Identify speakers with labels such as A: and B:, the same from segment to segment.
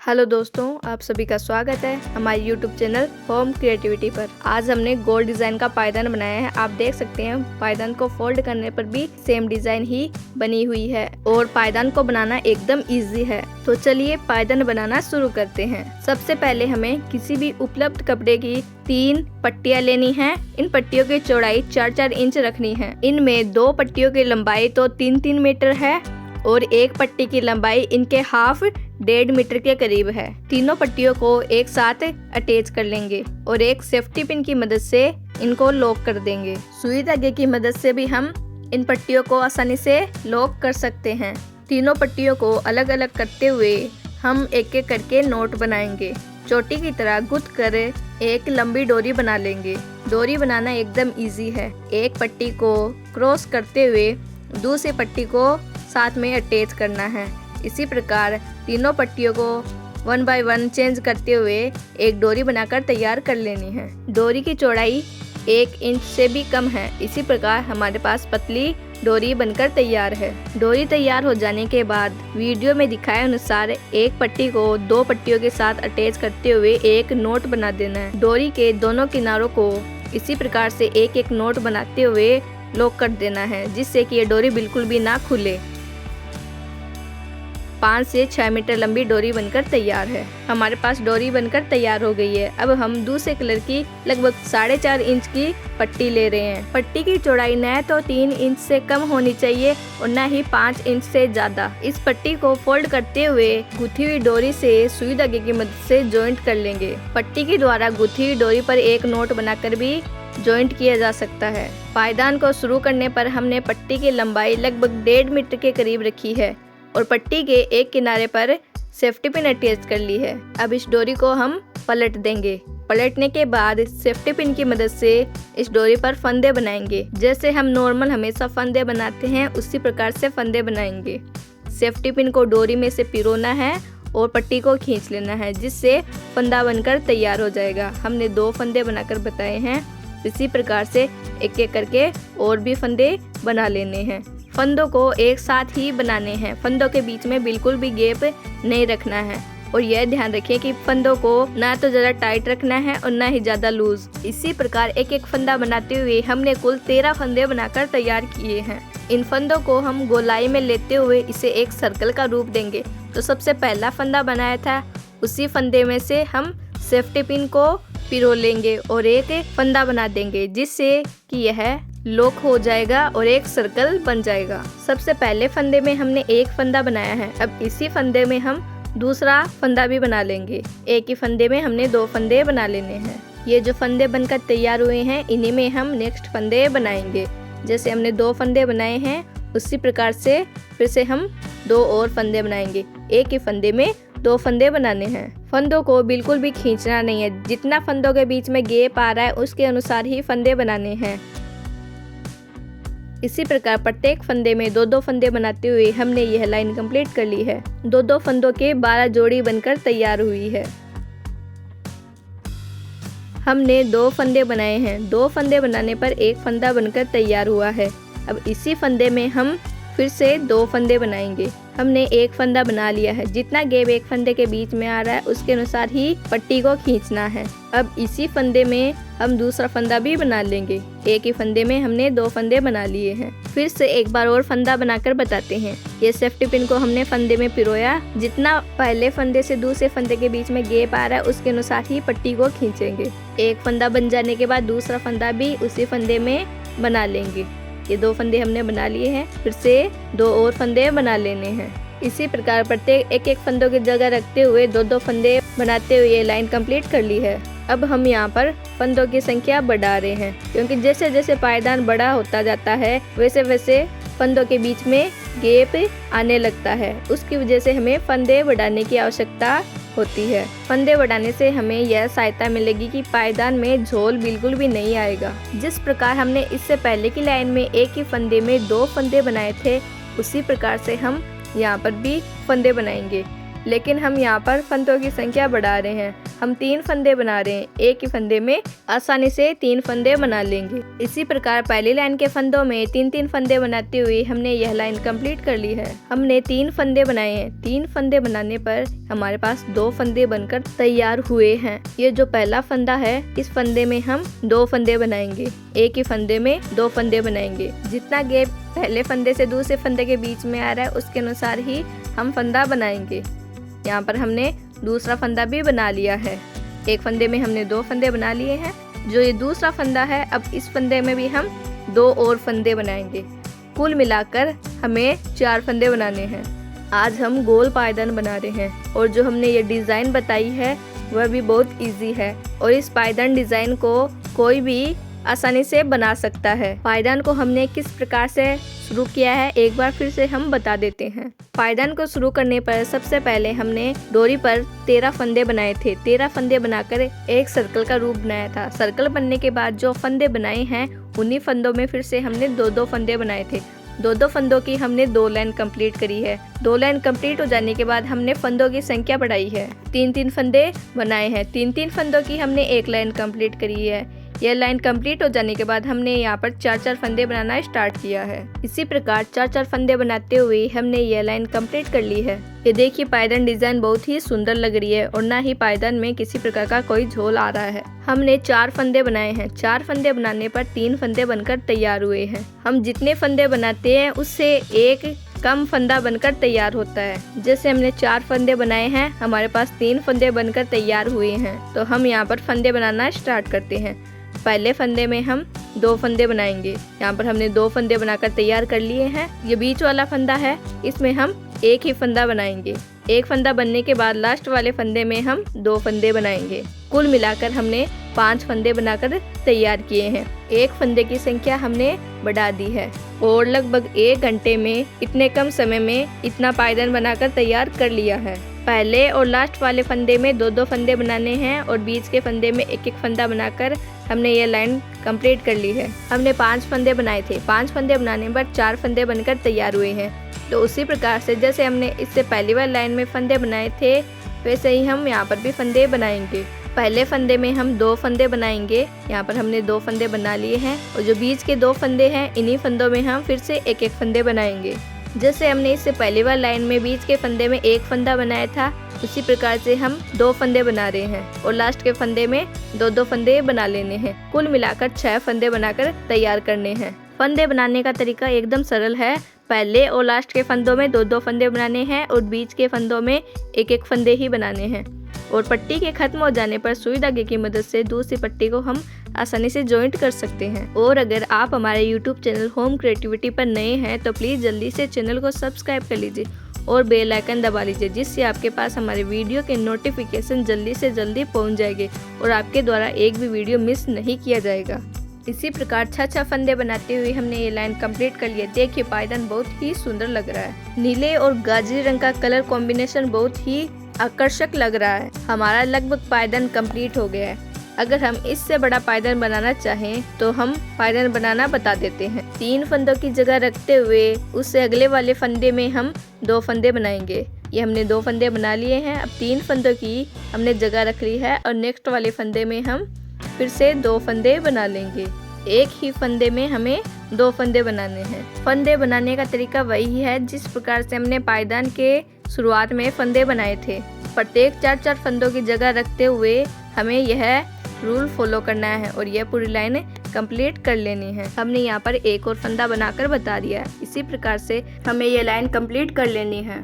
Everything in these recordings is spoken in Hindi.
A: हेलो दोस्तों, आप सभी का स्वागत है हमारे YouTube चैनल होम क्रिएटिविटी पर। आज हमने गोल डिज़ाइन का पायदान बनाया है। आप देख सकते हैं पायदान को फोल्ड करने पर भी सेम डिज़ाइन ही बनी हुई है और पायदान को बनाना एकदम इजी है। तो चलिए पायदान बनाना शुरू करते हैं। सबसे पहले हमें किसी भी उपलब्ध कपड़े की 3 पट्टियाँ लेनी हैं। इन पट्टियों की चौड़ाई 4-4 इंच रखनी है। इनमें 2 पट्टियों की लंबाई तो 3-3 मीटर है और एक पट्टी की लंबाई इनके हाफ 1.5 मीटर के करीब है। तीनों पट्टियों को एक साथ अटैच कर लेंगे और एक सेफ्टी पिन की मदद से इनको लॉक कर देंगे। सुई धागे की मदद से भी हम इन पट्टियों को आसानी से लॉक कर सकते हैं। तीनों पट्टियों को अलग अलग करते हुए हम एक एक करके नोट बनाएंगे। चोटी की तरह गुथ कर एक लंबी डोरी बना लेंगे। डोरी बनाना एकदम इजी है। एक पट्टी को क्रॉस करते हुए दूसरी पट्टी को साथ में अटैच करना है। इसी प्रकार तीनों पट्टियों को 1 बाय 1 चेंज करते हुए एक डोरी बनाकर तैयार कर लेनी है। डोरी की चौड़ाई 1 इंच से भी कम है। इसी प्रकार हमारे पास पतली डोरी बनकर तैयार है। डोरी तैयार हो जाने के बाद वीडियो में दिखाए अनुसार एक पट्टी को 2 पट्टियों के साथ अटैच करते हुए एक नोट बना देना है। डोरी के दोनों किनारों को इसी प्रकार से एक एक नोट बनाते हुए लॉक कर देना है, जिससे कि ये डोरी बिल्कुल भी ना खुले। 5 से 6 मीटर लंबी डोरी बनकर तैयार है। हमारे पास डोरी बनकर तैयार हो गई है। अब हम दूसरे कलर की लगभग 4.5 इंच की पट्टी ले रहे हैं। पट्टी की चौड़ाई न तो 3 इंच से कम होनी चाहिए और न ही 5 इंच से ज्यादा। इस पट्टी को फोल्ड करते हुए गुथी हुई डोरी से सुई धागे की मदद से जॉइंट कर लेंगे। पट्टी के द्वारा गुथी हुई डोरी पर एक नोट बनाकर भी जॉइंट किया जा सकता है। पायदान को शुरू करने पर हमने पट्टी की लंबाई लगभग 1.5 मीटर के करीब रखी है और पट्टी के एक किनारे पर सेफ्टी पिन अटैच कर ली है। अब इस डोरी को हम पलट देंगे। पलटने के बाद सेफ्टी पिन की मदद से इस डोरी पर फंदे बनाएंगे। जैसे हम नॉर्मल हमेशा फंदे बनाते हैं उसी प्रकार से फंदे बनाएंगे। सेफ्टी पिन को डोरी में से पिरोना है और पट्टी को खींच लेना है, जिससे फंदा बनकर तैयार हो जाएगा। हमने 2 फंदे बनाकर बताए हैं। इसी प्रकार से एक एक करके और भी फंदे बना लेने हैं। फंदों को एक साथ ही बनाने हैं। फंदों के बीच में बिल्कुल भी गैप नहीं रखना है और यह ध्यान रखिए कि फंदों को ना तो ज़्यादा टाइट रखना है और ना ही ज़्यादा लूज। इसी प्रकार एक एक फंदा बनाते हुए हमने कुल 13 फंदे बनाकर तैयार किए हैं। इन फंदों को हम गोलाई में लेते हुए इसे एक सर्कल का रूप देंगे। तो सबसे पहला फंदा बनाया था, उसी फंदे में से हम सेफ्टी पिन को पिरो लेंगे और एक फंदा बना देंगे, जिससे कि यह लॉक हो जाएगा और एक सर्कल बन जाएगा। सबसे पहले फंदे में हमने एक फंदा बनाया है। अब इसी फंदे में हम दूसरा फंदा भी बना लेंगे। एक ही फंदे में हमने 2 फंदे बना लेने हैं। ये जो फंदे बनकर तैयार हुए हैं, इन्हीं में हम नेक्स्ट फंदे बनाएंगे। जैसे हमने 2 फंदे बनाए हैं उसी प्रकार से फिर से हम 2 और फंदे बनाएंगे। एक ही फंदे में 2 फंदे बनाने हैं। फंदों को बिल्कुल भी खींचना नहीं है। जितना फंदों के बीच में गैप आ रहा है उसके अनुसार ही फंदे बनाने हैं। इसी प्रकार प्रत्येक फंदे में 2-2 फंदे बनाते हुए हमने यह लाइन कंप्लीट कर ली है। 2-2 फंदों के 12 जोड़ी बनकर तैयार हुई है। हमने 2 फंदे बनाए हैं। 2 फंदे बनाने पर एक फंदा बनकर तैयार हुआ है। अब इसी फंदे में हम फिर से 2 फंदे बनाएंगे। हमने एक फंदा बना लिया है। जितना गैप एक फंदे के बीच में आ रहा है उसके अनुसार ही पट्टी को खींचना है। अब इसी फंदे में हम दूसरा फंदा भी बना लेंगे। एक ही फंदे में हमने 2 फंदे बना लिए हैं। फिर से एक बार और फंदा बनाकर बताते हैं। ये सेफ्टी पिन को हमने फंदे में पिरोया। जितना पहले फंदे से दूसरे फंदे के बीच में गैप आ रहा है उसके अनुसार ही पट्टी को खींचेंगे। एक फंदा बन जाने के बाद दूसरा फंदा भी उसी फंदे में बना लेंगे। ये 2 फंदे हमने बना लिए हैं। फिर से 2 और फंदे बना लेने हैं। इसी प्रकार प्रत्येक एक एक फंदों की जगह रखते हुए 2-2 फंदे बनाते हुए ये लाइन कंप्लीट कर ली है। अब हम यहाँ पर फंदों की संख्या बढ़ा रहे हैं, क्योंकि जैसे जैसे पायदान बड़ा होता जाता है वैसे वैसे फंदों के बीच में गैप आने लगता है। उसकी वजह से हमें फंदे बढ़ाने की आवश्यकता होती है। फंदे बढ़ाने से हमें यह सहायता मिलेगी कि पायदान में झोल बिल्कुल भी नहीं आएगा। जिस प्रकार हमने इससे पहले की लाइन में एक ही फंदे में 2 फंदे बनाए थे, उसी प्रकार से हम यहाँ पर भी फंदे बनाएंगे। लेकिन हम यहाँ पर फंदों की संख्या बढ़ा रहे हैं। हम 3 फंदे बना रहे हैं, एक ही फंदे में आसानी से 3 फंदे बना लेंगे। इसी प्रकार पहली लाइन के फंदों में 3-3 फंदे बनाते हुए हमने यह लाइन कंप्लीट कर ली है। हमने 3 फंदे बनाए हैं। 3 फंदे बनाने पर हमारे पास 2 फंदे बनकर तैयार हुए हैं। ये जो पहला फंदा है, इस फंदे में हम 2 फंदे बनाएंगे, एक ही फंदे में 2 फंदे बनाएंगे। जितना गैप पहले फंदे से दूसरे फंदे के बीच में आ रहा है उसके अनुसार ही हम फंदा बनाएंगे। यहाँ पर हमने दूसरा फंदा भी बना लिया है। एक फंदे में हमने 2 फंदे बना लिए हैं। जो ये दूसरा फंदा है, अब इस फंदे में भी हम 2 और फंदे बनाएंगे। कुल मिलाकर हमें 4 फंदे बनाने हैं। आज हम गोल पायदान बना रहे हैं और जो हमने ये डिज़ाइन बताई है वह भी बहुत इजी है और इस पायदान डिज़ाइन को कोई भी आसानी से बना सकता है। पायदान को हमने किस प्रकार से शुरू किया है एक बार फिर से हम बता देते हैं। पायदान को शुरू करने पर सबसे पहले हमने डोरी पर 13 फंदे बनाए थे। 13 फंदे बनाकर एक सर्कल का रूप बनाया था। सर्कल बनने के बाद जो फंदे बनाए हैं उन्हीं फंदों में फिर से हमने 2-2 फंदे बनाए थे। 2-2 फंदों की हमने 2 लाइन कंप्लीट करी है। 2 लाइन कंप्लीट हो जाने के बाद हमने फंदों की संख्या बढ़ाई है। 3-3 फंदे बनाए हैं। 3-3 फंदों की हमने 1 लाइन कंप्लीट करी है। यह लाइन कंप्लीट हो जाने के बाद हमने यहाँ पर 4-4 फंदे बनाना स्टार्ट किया है। इसी प्रकार 4-4 फंदे बनाते हुए हमने यह लाइन कंप्लीट कर ली है। ये देखिए पायदान डिजाइन बहुत ही सुंदर लग रही है और ना ही पायदान में किसी प्रकार का कोई झोल आ रहा है। हमने 4 फंदे बनाए हैं। 4 फंदे बनाने पर 3 फंदे बनकर तैयार हुए हैं। हम जितने फंदे बनाते हैं उससे एक कम फंदा बनकर तैयार होता है। जैसे हमने 4 फंदे बनाए हैं, हमारे पास 3 फंदे बनकर तैयार हुए हैं। तो हम यहाँ पर फंदे बनाना स्टार्ट करते हैं। पहले फंदे में हम 2 फंदे बनाएंगे। यहाँ पर हमने 2 फंदे बनाकर तैयार कर लिए हैं। ये बीच वाला फंदा है, इसमें हम एक ही फंदा बनाएंगे। एक फंदा बनने के बाद लास्ट वाले फंदे में हम 2 फंदे बनाएंगे। कुल मिलाकर हमने 5 फंदे बनाकर तैयार किए हैं। एक फंदे की संख्या हमने बढ़ा दी है और लगभग 1 घंटे में इतने कम समय में इतना पायदान बनाकर तैयार कर लिया है। पहले और लास्ट वाले फंदे में 2-2 फंदे बनाने हैं और बीच के फंदे में 1-1 फंदा बनाकर हमने ये लाइन कंप्लीट कर ली है। हमने 5 फंदे बनाए थे। 5 फंदे बनाने पर 4 फंदे बनकर तैयार हुए हैं। तो उसी प्रकार से जैसे हमने इससे पहली वाली लाइन में फंदे बनाए थे वैसे ही हम यहाँ पर भी फंदे बनाएंगे। पहले फंदे में हम 2 फंदे बनाएंगे। यहाँ पर हमने 2 फंदे बना लिए हैं और जो बीच के 2 फंदे हैं इन्हीं फंदों में हम फिर से 1-1 फंदे बनाएंगे। जैसे हमने इससे पहली बार लाइन में बीच के फंदे में 1 फंदा बनाया था उसी प्रकार से हम 2 फंदे बना रहे हैं और लास्ट के फंदे में 2-2 फंदे बना लेने हैं। कुल मिलाकर 6 फंदे बनाकर तैयार करने हैं। फंदे बनाने का तरीका एकदम सरल है। पहले और लास्ट के फंदों में 2-2 फंदे बनाने हैं और बीच के फंदों में 1-1 फंदे ही बनाने हैं और पट्टी के खत्म हो जाने पर सुई धागे की मदद से दूसरी पट्टी को हम आसानी से जॉइंट कर सकते हैं। और अगर आप हमारे YouTube चैनल होम क्रिएटिविटी पर नए हैं तो प्लीज़ जल्दी से चैनल को सब्सक्राइब कर लीजिए और बेल आइकन दबा लीजिए, जिससे आपके पास हमारे वीडियो के नोटिफिकेशन जल्दी से जल्दी पहुंच जाएंगे और आपके द्वारा एक भी वीडियो मिस नहीं किया जाएगा। इसी प्रकार 6 फंदे बनाते हुए हमने ये लाइन कंप्लीट कर लिया। देखिए पायदान बहुत ही सुंदर लग रहा है। नीले और गाजरी रंग का कलर कॉम्बिनेशन बहुत ही आकर्षक लग रहा है। हमारा लगभग पायदान कंप्लीट हो गया है। अगर हम इससे बड़ा पायदान बनाना चाहें तो हम पायदान बनाना बता देते हैं। 3 फंदों की जगह रखते हुए उससे अगले वाले फंदे में हम 2 फंदे बनाएंगे। ये हमने 2 फंदे बना लिए हैं। अब 3 फंदों की हमने जगह रख ली है और नेक्स्ट वाले फंदे में हम फिर से 2 फंदे बना लेंगे। एक ही फंदे में हमें 2 फंदे बनाने हैं। फंदे बनाने का तरीका वही है जिस प्रकार से हमने पायदान के शुरुआत में फंदे बनाए थे। प्रत्येक 4-4 फंदों की जगह रखते हुए हमें यह रूल फॉलो करना है और यह पूरी लाइन कंप्लीट कर लेनी है। हमने यहाँ पर एक और फंदा बनाकर बता दिया है। इसी प्रकार से हमें यह लाइन कंप्लीट कर लेनी है।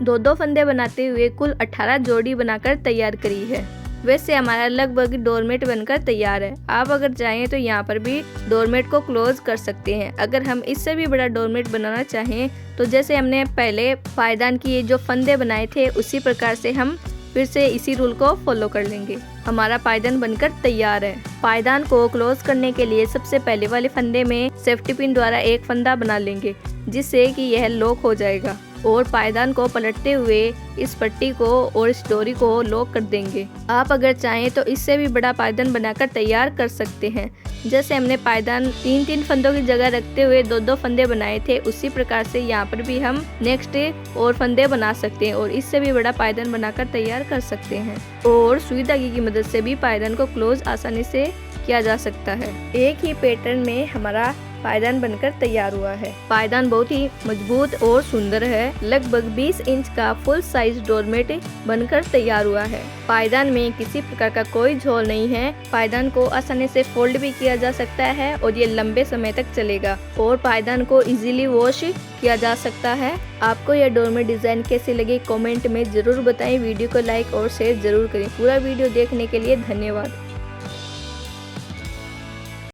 A: 2-2 फंदे बनाते हुए कुल 18 जोड़ी बनाकर तैयार करी है। वैसे हमारा लगभग डोरमेट बनकर तैयार है। आप अगर चाहें तो यहाँ पर भी डोरमेट को क्लोज कर सकते हैं। अगर हम इससे भी बड़ा डोरमेट बनाना चाहें तो जैसे हमने पहले पायदान की जो फंदे बनाए थे उसी प्रकार से हम फिर से इसी रूल को फॉलो कर लेंगे। हमारा पायदान बनकर तैयार है। पायदान को क्लोज करने के लिए सबसे पहले वाले फंदे में सेफ्टी पिन द्वारा एक फंदा बना लेंगे जिससे कि यह लॉक हो जाएगा। और पायदान को पलटते हुए इस पट्टी को और इस डोरी को लॉक कर देंगे। आप अगर चाहें तो इससे भी बड़ा पायदान बनाकर तैयार कर सकते हैं। जैसे हमने पायदान 3-3 फंदों की जगह रखते हुए 2-2 फंदे बनाए थे, उसी प्रकार से यहाँ पर भी हम नेक्स्ट और फंदे बना सकते हैं और इससे भी बड़ा पायदान बनाकर तैयार कर सकते हैं। और सुई धागे की मदद से भी पायदान को क्लोज आसानी से किया जा सकता है। एक ही पैटर्न में हमारा पायदान बनकर तैयार हुआ है। पायदान बहुत ही मजबूत और सुंदर है। लगभग 20 इंच का फुल साइज डोरमेट बनकर तैयार हुआ है। पायदान में किसी प्रकार का कोई झोल नहीं है। पायदान को आसानी से फोल्ड भी किया जा सकता है और ये लंबे समय तक चलेगा और पायदान को इजीली वॉश किया जा सकता है। आपको यह डोरमेट डिजाइन कैसे लगे कमेंट में जरूर बताएं। वीडियो को लाइक और शेयर जरूर करें। पूरा वीडियो देखने के लिए धन्यवाद।